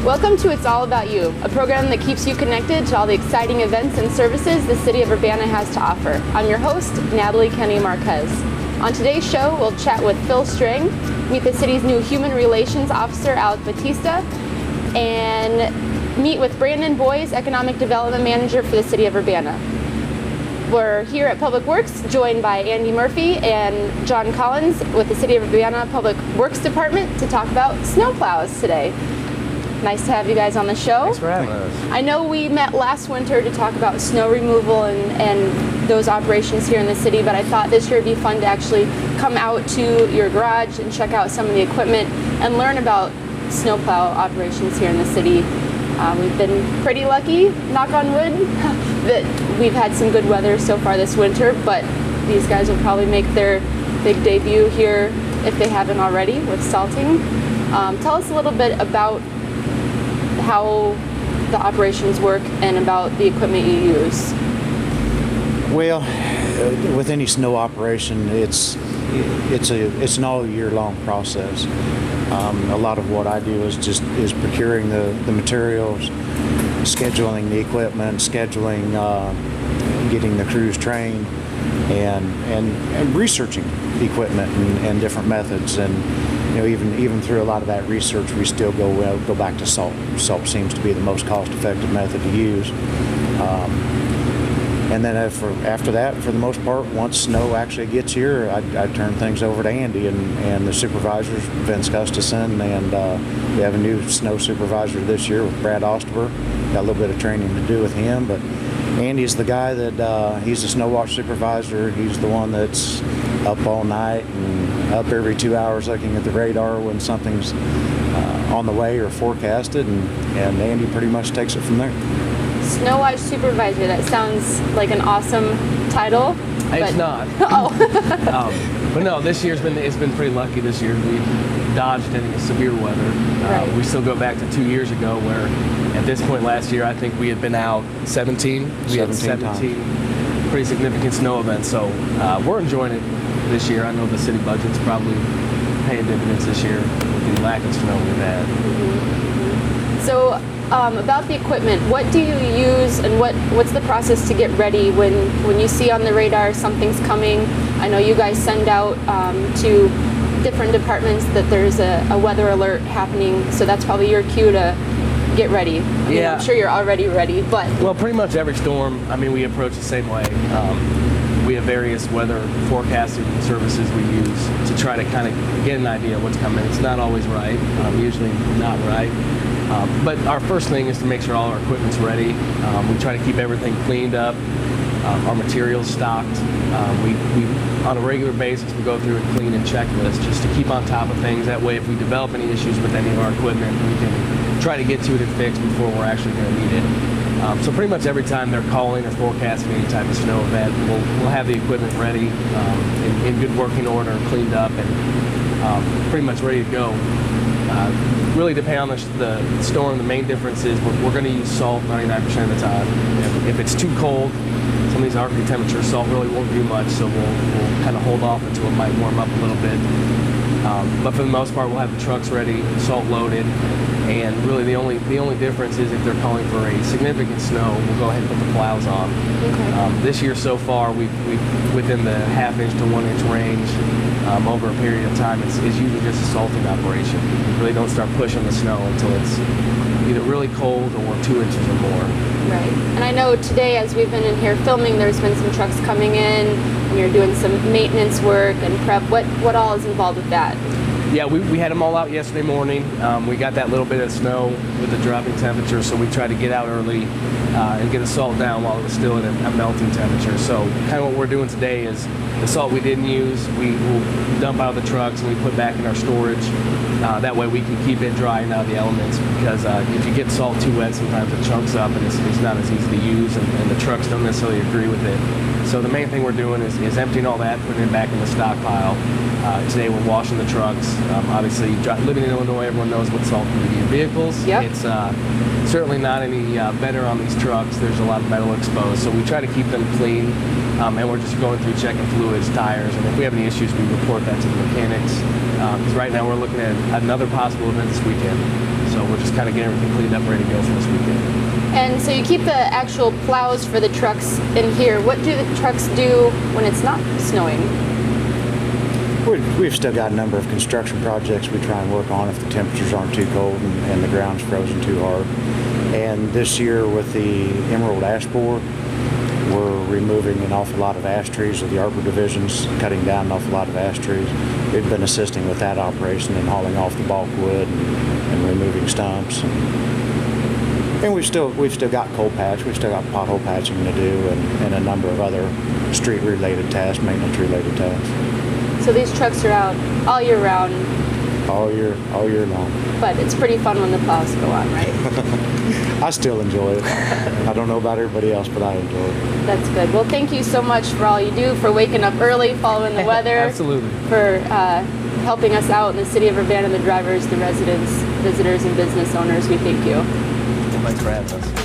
Welcome to It's All About You, a program that keeps you connected to all the exciting events and services the City of Urbana has to offer. I'm your host, Natalie KennyMarquez. On today's show, we'll chat with Phil Strang, meet the city's new Human Relations Officer, Batista, and meet with Brandon Boyes, Economic Development Manager for the City of Urbana. We're here at Public Works, joined by Andy Murphy and John Collins with the City of Urbana Public Works Department to talk about snowplows today. Nice to have you guys on the show. Thanks for having us. I know we met last winter to talk about snow removal and those operations here in the city, but I thought this year would be fun to actually come out to your garage and check out some of the equipment and learn about snowplow operations here in the city. We've been pretty lucky, knock on wood, that we've had some good weather so far this winter, but these guys will probably make their big debut here if they haven't already with salting. Tell us a little bit about how the operations work and about the equipment you use. Well, with any snow operation, it's an all year long process. A lot of what I do is procuring the materials, scheduling the equipment, getting the crews trained, and researching equipment and different methods. And even through a lot of that research, we still go back to salt. Salt seems to be the most cost-effective method to use. And then after that, for the most part, once snow actually gets here, I turn things over to Andy and the supervisors, Vince Gustafson, and we have a new snow supervisor this year with Brad Osterberg. Got a little bit of training to do with him, but Andy's the guy that he's the snow watch supervisor. He's the one that's up all night and up every 2 hours looking at the radar when something's on the way or forecasted, and Andy pretty much takes it from there. Snow Watch Supervisor, that sounds like an awesome title. It's not. But no, this year's been pretty lucky this year. We dodged any severe weather. Right. We still go back to 2 years ago where at this point last year I think we had been out 17. We had 17 pretty significant snow events. So we're enjoying it this year. I know the city budget's probably paying dividends this year with the lack of snow we've had. Mm-hmm. So about the equipment, what do you use and what's the process to get ready when you see on the radar something's coming? I know you guys send out to different departments that there's a weather alert happening, so that's probably your cue to get ready. I'm sure you're already ready, but... Well, pretty much every storm, we approach the same way. We have various weather forecasting services we use to try to kind of get an idea of what's coming. It's not always right, usually not right. But our first thing is to make sure all our equipment's ready. We try to keep everything cleaned up, our materials stocked. We on a regular basis, we go through and clean and checklist just to keep on top of things. That way, if we develop any issues with any of our equipment, we can try to get to it and fix before we're actually going to need it. So pretty much every time they're calling or forecasting any type of snow event, we'll have the equipment ready, in good working order, cleaned up, and pretty much ready to go. Really depending on the storm, the main difference is we're going to use salt 99% of the time. If it's too cold, some of these Arctic temperatures, salt really won't do much, so we'll kind of hold off until it might warm up a little bit. But for the most part, we'll have the trucks ready, salt loaded, and really the only difference is if they're calling for a significant snow, we'll go ahead and put the plows on. Okay. This year so far, we've within the half-inch to 1 inch range. Over a period of time, it's usually just a salting operation. We really don't start pushing the snow until it's either really cold or 2 inches or more. Right. And I know today, as we've been in here filming, there's been some trucks coming in, and you're doing some maintenance work and prep. What all is involved with that? Yeah, we had them all out yesterday morning. We got that little bit of snow with the dropping temperature, so we tried to get out early and get the salt down while it was still at a melting temperature. So kind of what we're doing today is the salt we didn't use, we will dump out of the trucks and we put back in our storage. That way we can keep it dry and out of the elements, because if you get salt too wet, sometimes it chunks up and it's not as easy to use, and the trucks don't necessarily agree with it. So the main thing we're doing is emptying all that, putting it back in the stockpile. Today we're washing the trucks. Obviously, living in Illinois, everyone knows what salt can do to your vehicles. Yep. It's certainly not any better on these trucks. There's a lot of metal exposed, so we try to keep them clean. and we're just going through checking fluids, tires, and if we have any issues, we report that to the mechanics. Because right now we're looking at another possible event this weekend, so we're just kind of getting everything cleaned up, ready to go for this weekend. And so you keep the actual plows for the trucks in here. What do the trucks do when it's not snowing? We've still got a number of construction projects we try and work on if the temperatures aren't too cold and the ground's frozen too hard. And this year with the Emerald Ash Borer, we're removing an awful lot of ash trees, or the arbor division's cutting down an awful lot of ash trees. We've been assisting with that operation and hauling off the bulk wood and removing stumps. And we've still got cold patch, we've still got pothole patching to do, and a number of other street-related tasks, maintenance-related tasks. So these trucks are out all year round. All year long. But it's pretty fun when the plows go on, right? I still enjoy it. I don't know about everybody else, but I enjoy it. That's good. Well, thank you so much for all you do, for waking up early, following the weather. Absolutely. For helping us out in the city of Urbana, the drivers, the residents, visitors, and business owners. We thank you. Thanks for having us.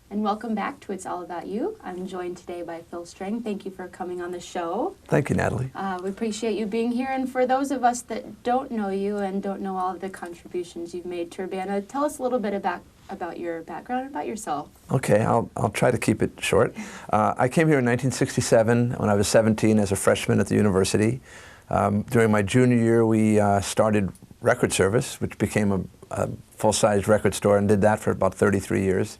And welcome back to It's All About You. I'm joined today by Phil Strang. Thank you for coming on the show. Thank you, Natalie. We appreciate you being here. And for those of us that don't know you and don't know all of the contributions you've made to Urbana, tell us a little bit about your background and about yourself. Okay, I'll try to keep it short. I came here in 1967 when I was 17 as a freshman at the university. During my junior year, we started Record Service, which became a full-size record store, and did that for about 33 years.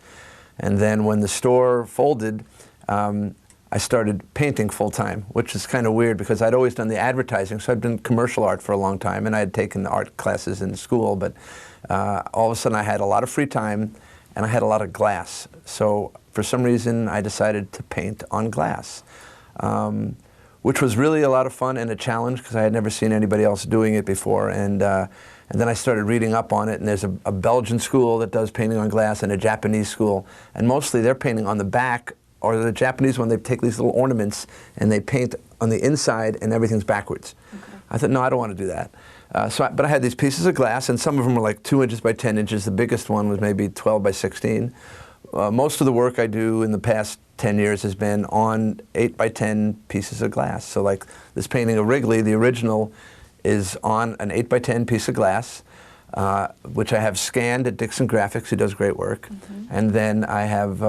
And then when the store folded, I started painting full-time, which is kind of weird because I'd always done the advertising, so I'd done commercial art for a long time, and I had taken art classes in school, but all of a sudden I had a lot of free time, and I had a lot of glass. So for some reason, I decided to paint on glass, which was really a lot of fun and a challenge because I had never seen anybody else doing it before. And then I started reading up on it, and there's a Belgian school that does painting on glass and a Japanese school, and mostly they're painting on the back, or the Japanese one, they take these little ornaments and they paint on the inside and everything's backwards. Okay. I thought, no, I don't want to do that. But I had these pieces of glass, and some of them were like 2 inches by 10 inches. The biggest one was maybe 12 by 16. Most of the work I do in the past 10 years has been on 8 by 10 pieces of glass. So like this painting of Wrigley, the original is on an 8 by 10 piece of glass, which I have scanned at Dixon Graphics, who does great work. Mm-hmm. And then I have,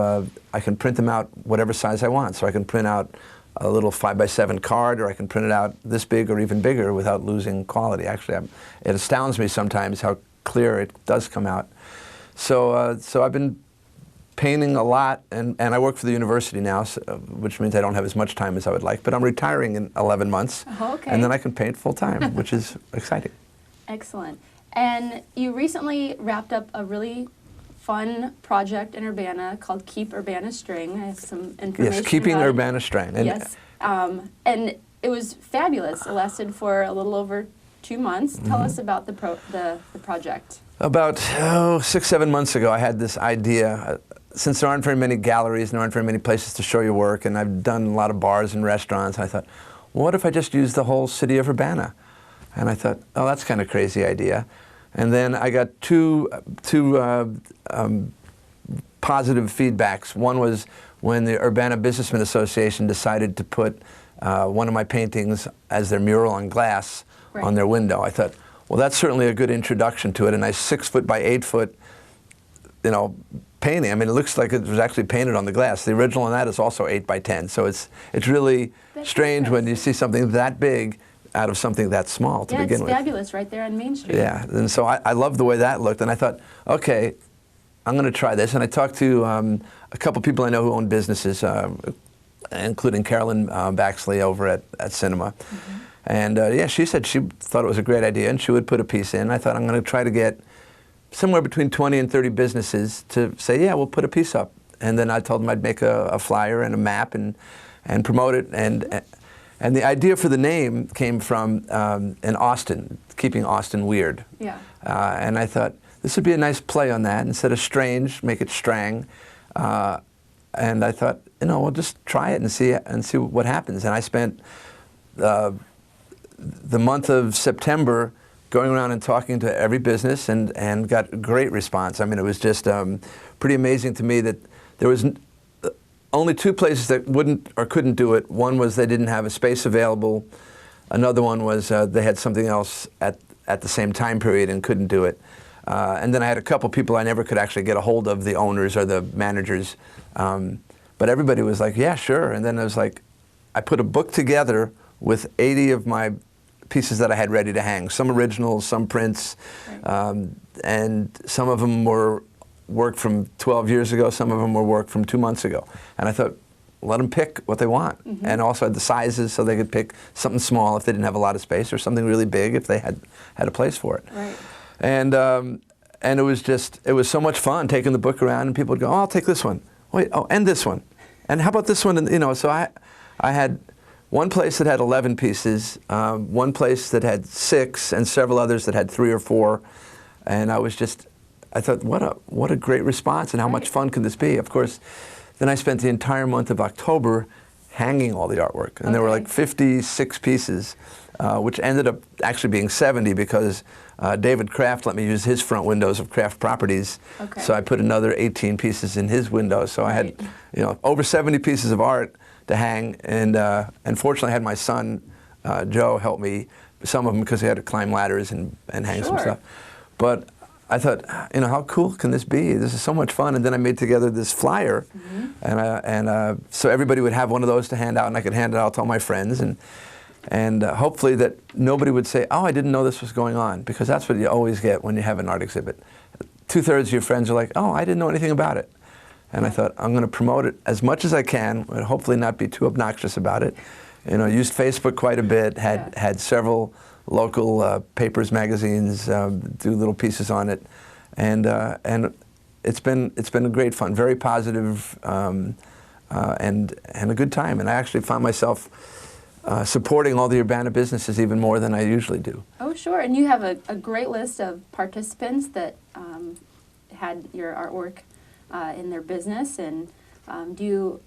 I can print them out whatever size I want. So I can print out a little 5 by 7 card, or I can print it out this big or even bigger without losing quality. Actually, it astounds me sometimes how clear it does come out. So, so I've been painting a lot, and I work for the university now, so, which means I don't have as much time as I would like, but I'm retiring in 11 months, and then I can paint full time, which is exciting. Excellent. And you recently wrapped up a really fun project in Urbana called Keep Urbana String. I have some information. Yes, Keeping about Urbana String. And yes, and it was fabulous. It lasted for a little over 2 months. Tell us about the project. About 6, 7 months ago, I had this idea. Since there aren't very many galleries and there aren't very many places to show your work, and I've done a lot of bars and restaurants, I thought, well, what if I just used the whole city of Urbana? And I thought, oh, that's kind of a crazy idea. And then I got two positive feedbacks. One was when the Urbana Businessmen Association decided to put one of my paintings as their mural on glass on their window. I thought, well, that's certainly a good introduction to it. A nice 6 foot by 8 foot, painting. I mean, it looks like it was actually painted on the glass. The original on that is also 8 by 10. So it's really strange when you see something that big out of something that small to begin with. Yeah, it's fabulous right there on Main Street. Yeah, and so I loved the way that looked, and I thought, okay, I'm going to try this. And I talked to a couple people I know who own businesses, including Carolyn Baxley over at Cinema. Mm-hmm. And yeah, she said she thought it was a great idea, and she would put a piece in. I thought, I'm going to try to get somewhere between 20 and 30 businesses to say, yeah, we'll put a piece up. And then I told them I'd make a flyer and a map and promote it. And the idea for the name came from in Austin, keeping Austin weird. Yeah. And I thought, this would be a nice play on that. Instead of strange, make it Strang. And I thought, we'll just try it and see what happens. And I spent the month of September, going around and talking to every business and got great response. I mean, it was just pretty amazing to me that there was only 2 places that wouldn't or couldn't do it. One was they didn't have a space available. Another one was they had something else at the same time period and couldn't do it. And then I had a couple people I never could actually get a hold of, the owners or the managers. But everybody was like, yeah, sure. And then it was like, I put a book together with 80 of my pieces that I had ready to hang, some originals, some prints, right. And some of them were work from 12 years ago, some of them were work from 2 months ago. And I thought, let them pick what they want. And also had the sizes so they could pick something small if they didn't have a lot of space, or something really big if they had a place for it. Right. And it was so much fun taking the book around, and people would go, oh, I'll take this one. Wait, oh, and this one. And how about this one? And, you know, so I had one place that had 11 pieces, one place that had 6, and several others that had 3 or 4. And I thought, what a great response, and how much fun could this be? Of course, then I spent the entire month of October hanging all the artwork. And there were like 56 pieces, which ended up actually being 70 because David Kraft let me use his front windows of Kraft Properties. So I put another 18 pieces in his windows. So I had, you know, over 70 pieces of art to hang, and fortunately I had my son Joe help me some of them because he had to climb ladders and hang some stuff. But I thought, you know, how cool can this be? This is so much fun. And then I made together this flyer, and so everybody would have one of those to hand out, and I could hand it out to all my friends, and hopefully that nobody would say, oh, I didn't know this was going on, because that's what you always get when you have an art exhibit. 2/3 of your friends are like, oh, I didn't know anything about it. And I thought, I'm going to promote it as much as I can, and hopefully not be too obnoxious about it. You know, used Facebook quite a bit, had several local papers, magazines, do little pieces on it, and it's been a great fun, very positive, and a good time. And I actually found myself supporting all the Urbana businesses even more than I usually do. Oh, sure. And you have a great list of participants that had your artwork in their business. And do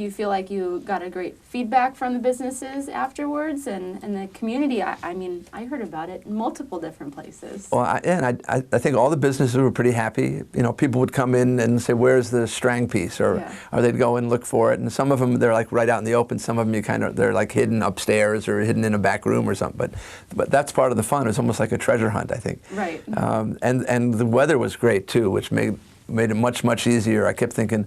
you feel like you got a great feedback from the businesses afterwards and the community? I mean, I heard about it in multiple different places. Well, I think all the businesses were pretty happy. You know, people would come in and say, where's the Strang piece? Or they'd go and look for it. And some of them, they're like right out in the open. Some of them, they're like hidden upstairs or hidden in a back room or something. But that's part of the fun. It's almost like a treasure hunt, I think. Right. And the weather was great, too, which made it much, much easier. I kept thinking,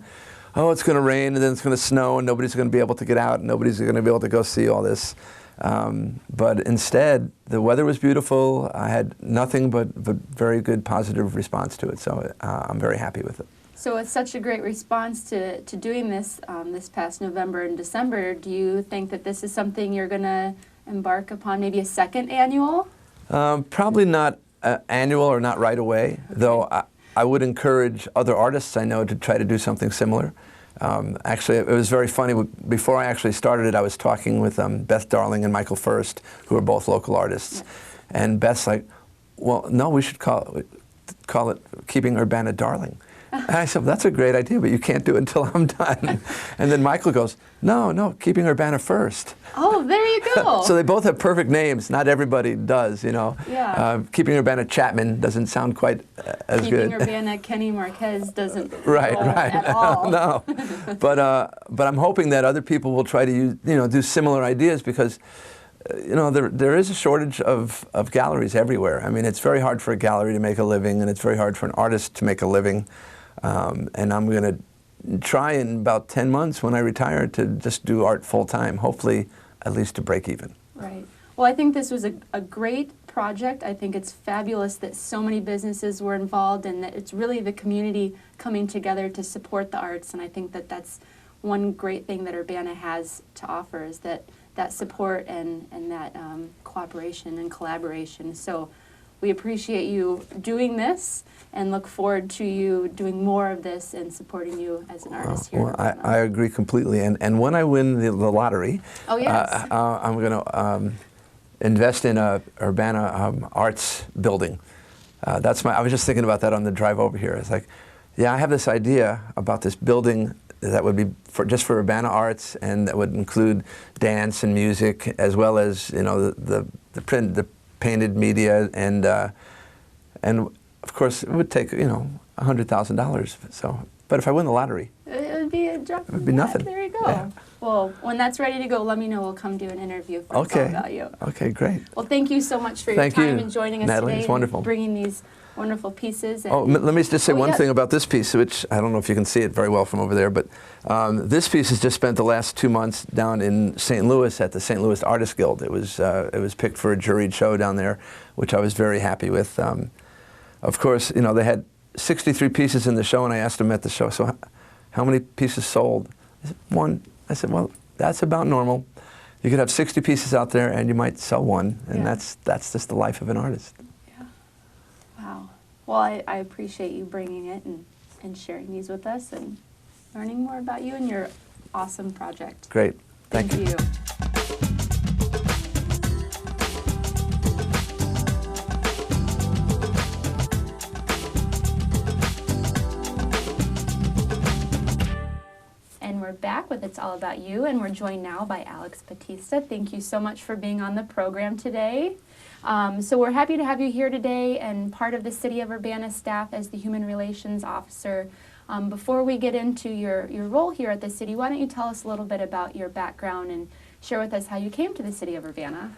oh, it's going to rain, and then it's going to snow, and nobody's going to be able to get out, and nobody's going to be able to go see all this. But instead, the weather was beautiful. I had nothing but very good positive response to it, so I'm very happy with it. So it's such a great response to doing this this past November and December. Do you think that this is something you're going to embark upon, maybe a second annual? Probably not annual or not right away, though I would encourage other artists I know to try to do something similar. Actually, it was very funny. Before I actually started it, I was talking with Beth Darling and Michael First, who are both local artists. Yes. And Beth's like, well, no, we should call it Keeping Urbana Darling. And I said, well, that's a great idea, but you can't do it until I'm done. And then Michael goes, no, Keeping Urbana First. Oh, there you go. So they both have perfect names. Not everybody does, you know. Yeah. Keeping Urbana Chapman doesn't sound quite as good. Keeping Urbana KennyMarquez doesn't right at all. No. But I'm hoping that other people will try to do similar ideas, because there is a shortage of galleries everywhere. I mean, it's very hard for a gallery to make a living, and it's very hard for an artist to make a living. And I'm going to try in about 10 months when I retire to just do art full time, hopefully at least to break even. Right. Well, I think this was a great project. I think it's fabulous that so many businesses were involved, and that it's really the community coming together to support the arts. And I think that that's one great thing that Urbana has to offer, is that support and that cooperation and collaboration. So we appreciate you doing this and look forward to you doing more of this and supporting you as an artist here. Well, I agree completely. And when I win the lottery, I'm going to invest in a Urbana arts building. I was just thinking about that on the drive over here. It's like, yeah, I have this idea about this building that would be just for Urbana Arts, and that would include dance and music, as well as the print, the painted media, and of course it would take $100,000. So, but if I win the lottery, it would be a drop. It would be nothing. There you go. Yeah. Well, when that's ready to go, let me know. We'll come do an interview for It's All About You. Okay, great. Well, thank you so much for your time and joining us Natalie, today. it's wonderful. And bringing these wonderful pieces. And let me just say one thing about this piece, which I don't know if you can see it very well from over there, but this piece has just spent the last 2 months down in St. Louis at the St. Louis Artists Guild. It was picked for a juried show down there, which I was very happy with. Of course, they had 63 pieces in the show, and I asked them at the show, so how many pieces sold? I said, 1. I said, well, that's about normal. You could have 60 pieces out there, and you might sell 1, and that's just the life of an artist. Yeah. Wow. Well, I appreciate you bringing it and sharing these with us and learning more about you and your awesome project. Great. Thank you. We're back with It's All About You, and we're joined now by Alex Batista. Thank you so much for being on the program today. So we're happy to have you here today and part of the City of Urbana staff as the Human Relations Officer. Before we get into your role here at the city, why don't you tell us a little bit about your background and share with us how you came to the City of Urbana?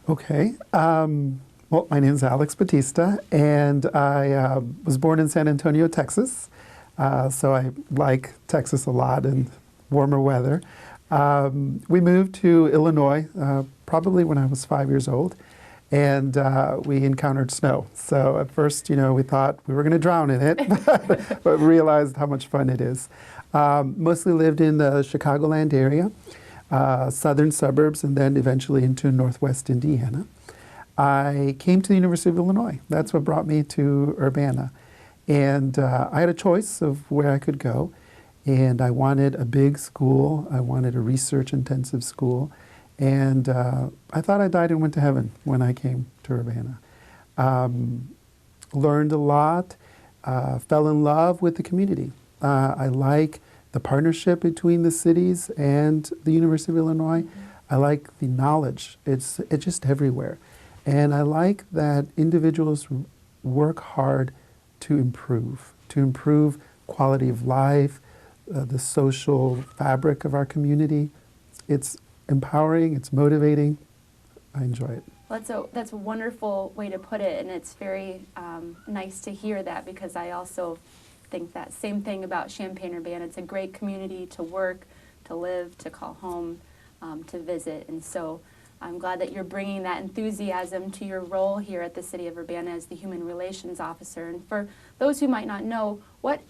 Okay. Well, my name is Alex Batista, and I was born in San Antonio, Texas. So I like Texas a lot and warmer weather. We moved to Illinois probably when I was 5 years old, and we encountered snow. So at first, we thought we were going to drown in it, but realized how much fun it is. Mostly lived in the Chicagoland area, southern suburbs, and then eventually into northwest Indiana. I came to the University of Illinois. That's what brought me to Urbana. And I had a choice of where I could go. And I wanted a big school. I wanted a research-intensive school. And I thought I died and went to heaven when I came to Urbana. Learned a lot, fell in love with the community. I like the partnership between the cities and the University of Illinois. I like the knowledge. It's just everywhere. And I like that individuals work hard to improve quality of life, the social fabric of our community. It's empowering, it's motivating. I enjoy it. Well, that's a wonderful way to put it, and it's very nice to hear that, because I also think that same thing about Champaign-Urbana. It's a great community to work, to live, to call home, to visit, and so I'm glad that you're bringing that enthusiasm to your role here at the City of Urbana as the Human Relations Officer. And for those who might not know, what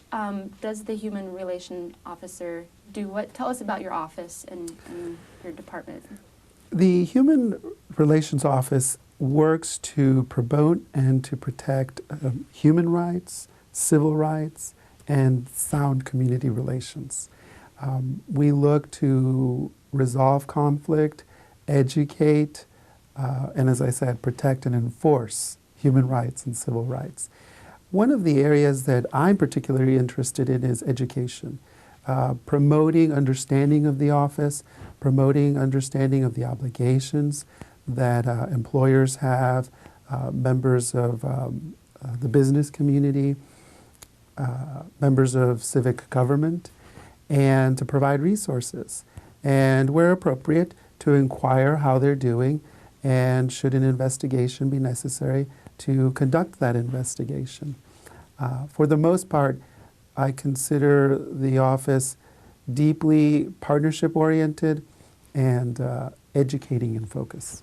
does the Human Relations Officer do? Tell us about your office and your department. The Human Relations Office works to promote and to protect human rights, civil rights, and sound community relations. We look to resolve conflict, educate, and as I said, protect and enforce human rights and civil rights. One of the areas that I'm particularly interested in is education, promoting understanding of the office, promoting understanding of the obligations that employers have, members of the business community, members of civic government, and to provide resources. And where appropriate, to inquire how they're doing, and should an investigation be necessary, to conduct that investigation. For the most part, I consider the office deeply partnership-oriented and educating in focus.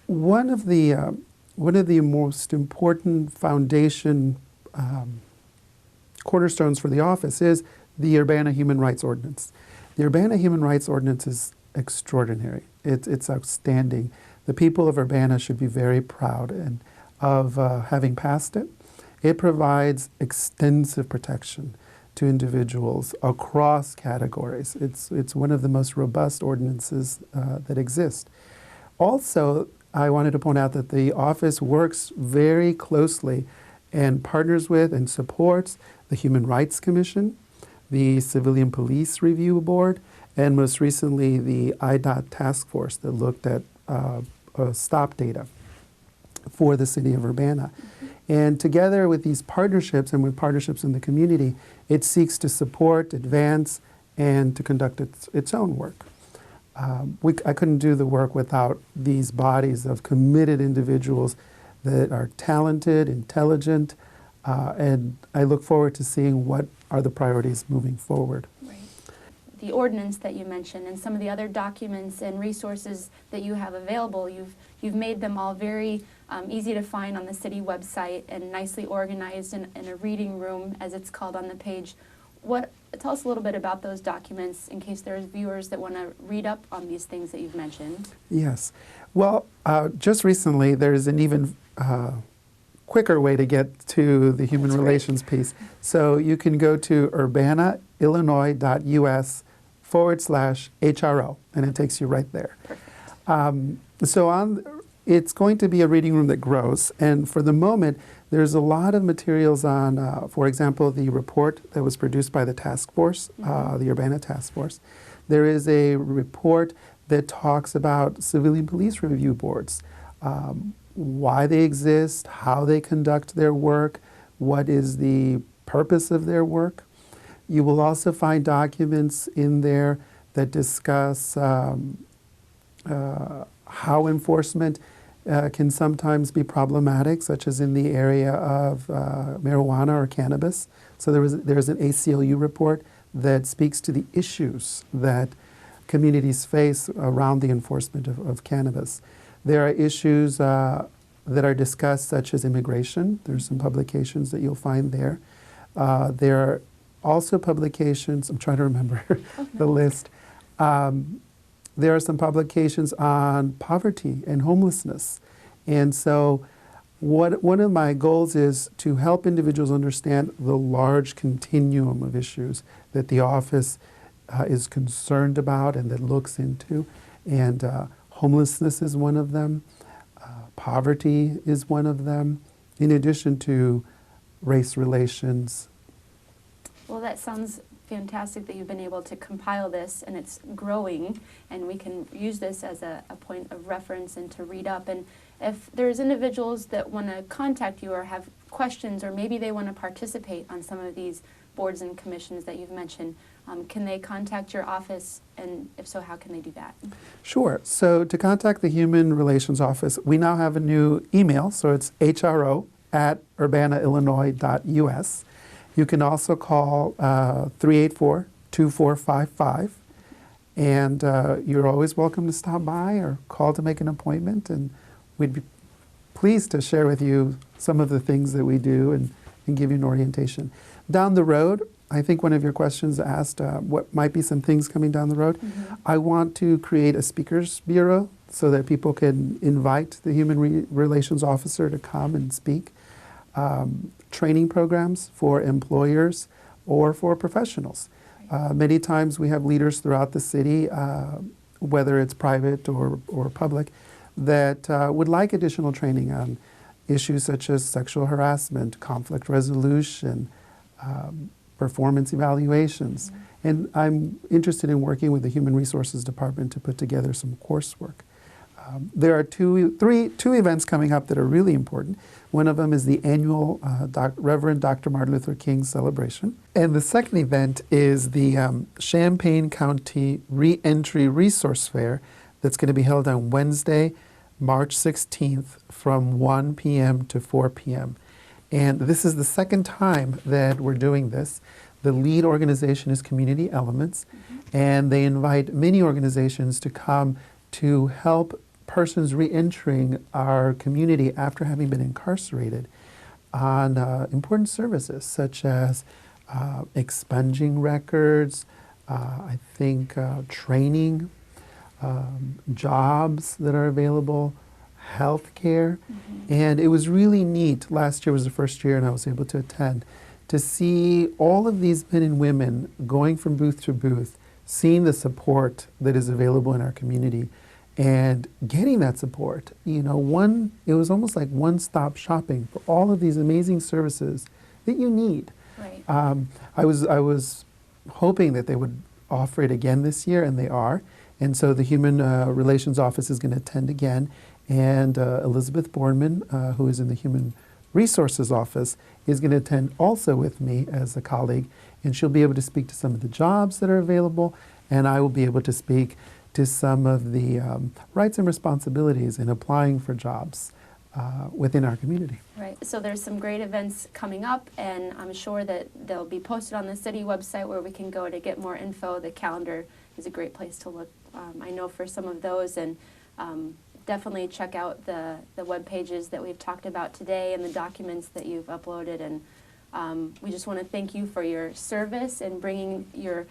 One of the most important foundation cornerstones for the office is the Urbana Human Rights Ordinance. The Urbana Human Rights Ordinance is extraordinary. It's outstanding. The people of Urbana should be very proud of having passed it. It provides extensive protection to individuals across categories. It's one of the most robust ordinances that exist. Also, I wanted to point out that the office works very closely and partners with and supports the Human Rights Commission, the Civilian Police Review Board, and most recently the IDOT task force that looked at stop data for the city of Urbana. And together with these partnerships and with partnerships in the community, it seeks to support, advance, and to conduct its own work. I couldn't do the work without these bodies of committed individuals that are talented, intelligent, and I look forward to seeing what are the priorities moving forward. Right. The ordinance that you mentioned and some of the other documents and resources that you have available, you've made them all very easy to find on the city website and nicely organized in a reading room, as it's called on the page. Tell us a little bit about those documents in case there's viewers that want to read up on these things that you've mentioned. Yes. Well, just recently there's an even quicker way to get to the human relations piece. So you can go to urbanaillinois.us/HRO, and it takes you right there. It's going to be a reading room that grows, and for the moment, there's a lot of materials on, for example, the report that was produced by the task force, the Urbana task force. There is a report that talks about civilian police review boards, why they exist, how they conduct their work, what is the purpose of their work. You will also find documents in there that discuss how enforcement can sometimes be problematic, such as in the area of marijuana or cannabis. So there's an ACLU report that speaks to the issues that communities face around the enforcement of cannabis. There are issues that are discussed, such as immigration. There's some publications that you'll find there. There are also publications, I'm trying to remember the list. There are some publications on poverty and homelessness. And so one of my goals is to help individuals understand the large continuum of issues that the office is concerned about and that looks into. And homelessness is one of them. Poverty is one of them, in addition to race relations. Well, that sounds fantastic that you've been able to compile this, and it's growing, and we can use this as a point of reference and to read up. And if there's individuals that want to contact you or have questions, or maybe they want to participate on some of these boards and commissions that you've mentioned, can they contact your office, and if so, how can they do that? Sure. So to contact the Human Relations Office, we now have a new email, so it's hro@urbanaillinois.us. You can also call 384-2455, and you're always welcome to stop by or call to make an appointment, and we'd be pleased to share with you some of the things that we do and give you an orientation. Down the road, I think one of your questions asked what might be some things coming down the road. I want to create a speakers bureau so that people can invite the Human Relations Officer to come and speak. Training programs for employers or for professionals. Many times we have leaders throughout the city, whether it's private or public, that would like additional training on issues such as sexual harassment, conflict resolution, performance evaluations. And I'm interested in working with the Human Resources Department to put together some coursework. There are two events coming up that are really important. One of them is the annual Reverend Dr. Martin Luther King celebration. And the second event is the Champaign County Reentry Resource Fair that's going to be held on Wednesday, March 16th from 1 p.m. to 4 p.m. And this is the second time that we're doing this. The lead organization is Community Elements, and they invite many organizations to come to help persons re-entering our community after having been incarcerated on important services such as expunging records, I think training, jobs that are available, health care. And it was really neat. Last year was the first year and I was able to attend, to see all of these men and women going from booth to booth, seeing the support that is available in our community and getting that support. You know, it was almost like one-stop shopping for all of these amazing services that you need. Right. I was hoping that they would offer it again this year, and they are. And so the Human Relations Office is going to attend again, and Elizabeth Bornman, who is in the Human Resources Office, is going to attend also with me as a colleague, and she'll be able to speak to some of the jobs that are available, and I will be able to speak to some of the rights and responsibilities in applying for jobs within our community. Right, so there's some great events coming up, and I'm sure that they'll be posted on the city website where we can go to get more info. The calendar is a great place to look, I know, for some of those, and definitely check out the web pages that we've talked about today and the documents that you've uploaded. And we just want to thank you for your service and bringing your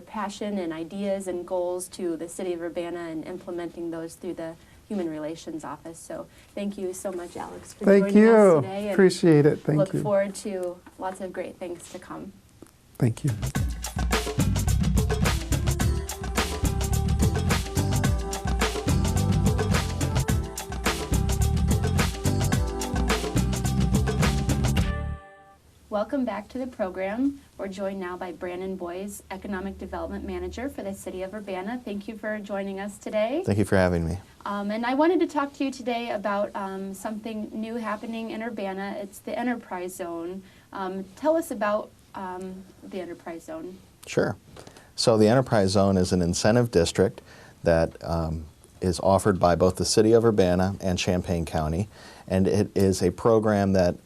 passion and ideas and goals to the city of Urbana and implementing those through the Human Relations Office. So thank you so much, Alex, for joining us today. Thank you. Appreciate it. Thank you. Look forward to lots of great things to come. Thank you. Welcome back to the program. We're joined now by Brandon Boyes, Economic Development Manager for the City of Urbana. Thank you for joining us today. Thank you for having me. And I wanted to talk to you today about something new happening in Urbana. It's the Enterprise Zone. Tell us about the Enterprise Zone. Sure. So the Enterprise Zone is an incentive district that is offered by both the City of Urbana and Champaign County, and it is a program that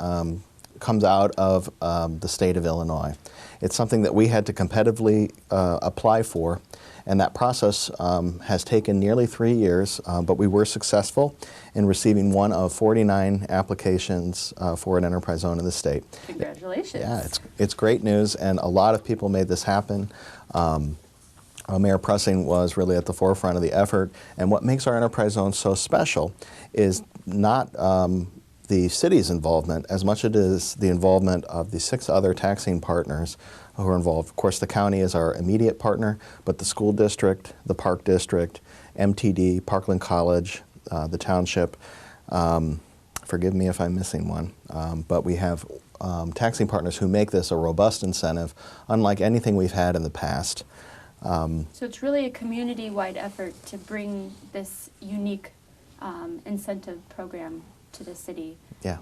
comes out of the state of Illinois. It's something that we had to competitively apply for, and that process has taken nearly 3 years, but we were successful in receiving one of 49 applications for an enterprise zone in the state. Congratulations. Yeah, it's great news, and a lot of people made this happen. Mayor Pressing was really at the forefront of the effort, and what makes our enterprise zone so special is not the city's involvement as much as it is the involvement of the 6 other taxing partners who are involved. Of course, the county is our immediate partner, but the school district, the park district, MTD, Parkland College, the township, forgive me if I'm missing one, but we have taxing partners who make this a robust incentive, unlike anything we've had in the past. So it's really a community-wide effort to bring this unique incentive program to the city. Yeah.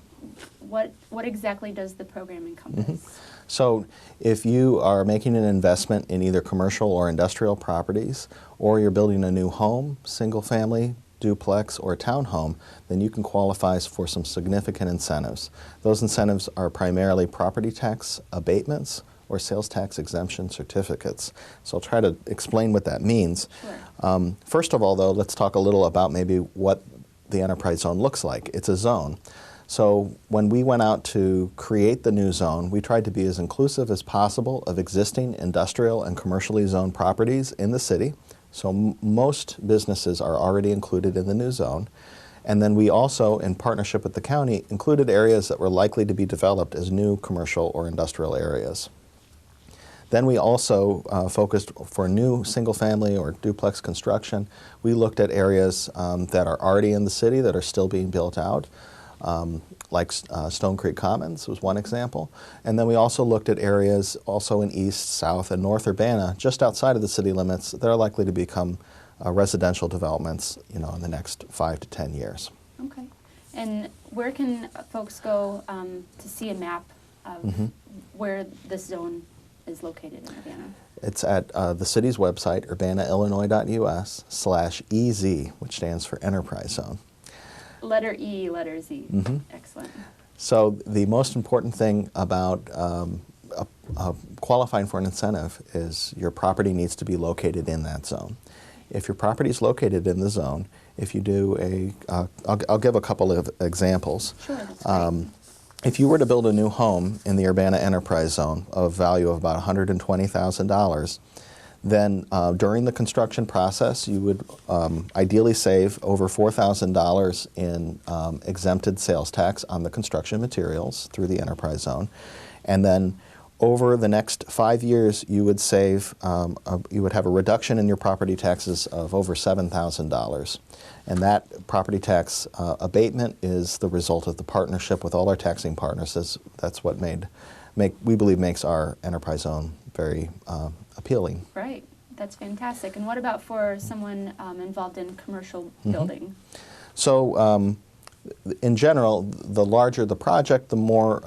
What exactly does the program encompass? So if you are making an investment in either commercial or industrial properties, or you're building a new home, single family, duplex, or townhome, then you can qualify for some significant incentives. Those incentives are primarily property tax abatements or sales tax exemption certificates. So I'll try to explain what that means. Sure. First of all, though, let's talk a little about maybe what the enterprise zone looks like. It's a zone. So when we went out to create the new zone, we tried to be as inclusive as possible of existing industrial and commercially zoned properties in the city. So most businesses are already included in the new zone. And then we also, in partnership with the county, included areas that were likely to be developed as new commercial or industrial areas. Then we also focused for new single-family or duplex construction. We looked at areas that are already in the city that are still being built out, like Stone Creek Commons was one example. And then we also looked at areas also in East, South, and North Urbana, just outside of the city limits, that are likely to become residential developments, in the next 5 to 10 years. Okay. And where can folks go to see a map of where this zone is located in Urbana? It's at the city's website, urbanaillinois.us/EZ, which stands for Enterprise Zone. Letter E, letter Z. Excellent. So the most important thing about qualifying for an incentive is your property needs to be located in that zone. If your property is located in the zone, if you do I'll give a couple of examples. Sure, that's great. If you were to build a new home in the Urbana Enterprise Zone of value of about $120,000, then during the construction process, you would ideally save over $4,000 in exempted sales tax on the construction materials through the Enterprise Zone. And then over the next 5 years, you would save, you would have a reduction in your property taxes of over $7,000. And that property tax abatement is the result of the partnership with all our taxing partners. That's what made we believe makes our enterprise zone very appealing. Right. That's fantastic. And what about for someone involved in commercial building? So in general, the larger the project, the more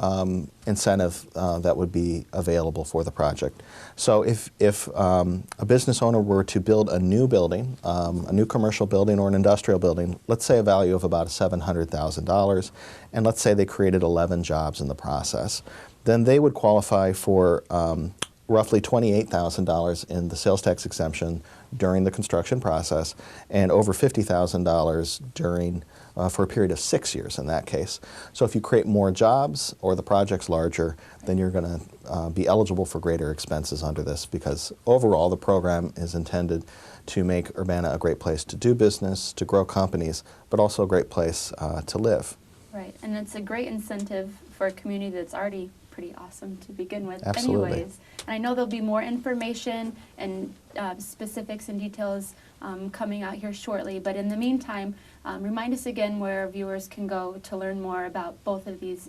incentive that would be available for the project. So if a business owner were to build a new building, a new commercial building or an industrial building, let's say a value of about $700,000, and let's say they created 11 jobs in the process, then they would qualify for roughly $28,000 in the sales tax exemption during the construction process, and over $50,000 during for a period of 6 years in that case. So if you create more jobs or the project's larger, then you're going to be eligible for greater expenses under this, because overall the program is intended to make Urbana a great place to do business, to grow companies, but also a great place to live. Right, and it's a great incentive for a community that's already pretty awesome to begin with. Absolutely. Anyways. And I know there'll be more information and specifics and details coming out here shortly, but in the meantime, remind us again where viewers can go to learn more about both of these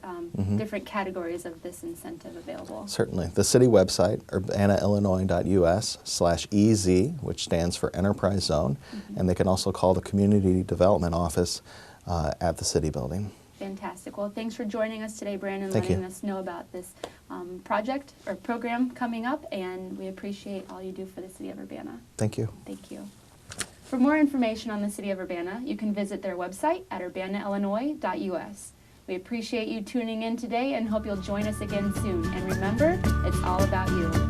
different categories of this incentive available. Certainly. The city website, urbanaillinois.us/EZ, which stands for Enterprise Zone, and they can also call the Community Development Office at the city building. Fantastic. Well, thanks for joining us today, Brandon, Thank letting you. us know about this project or program coming up, and we appreciate all you do for the city of Urbana. Thank you. Thank you. For more information on the city of Urbana, you can visit their website at urbanaillinois.us. We appreciate you tuning in today and hope you'll join us again soon. And remember, it's all about you.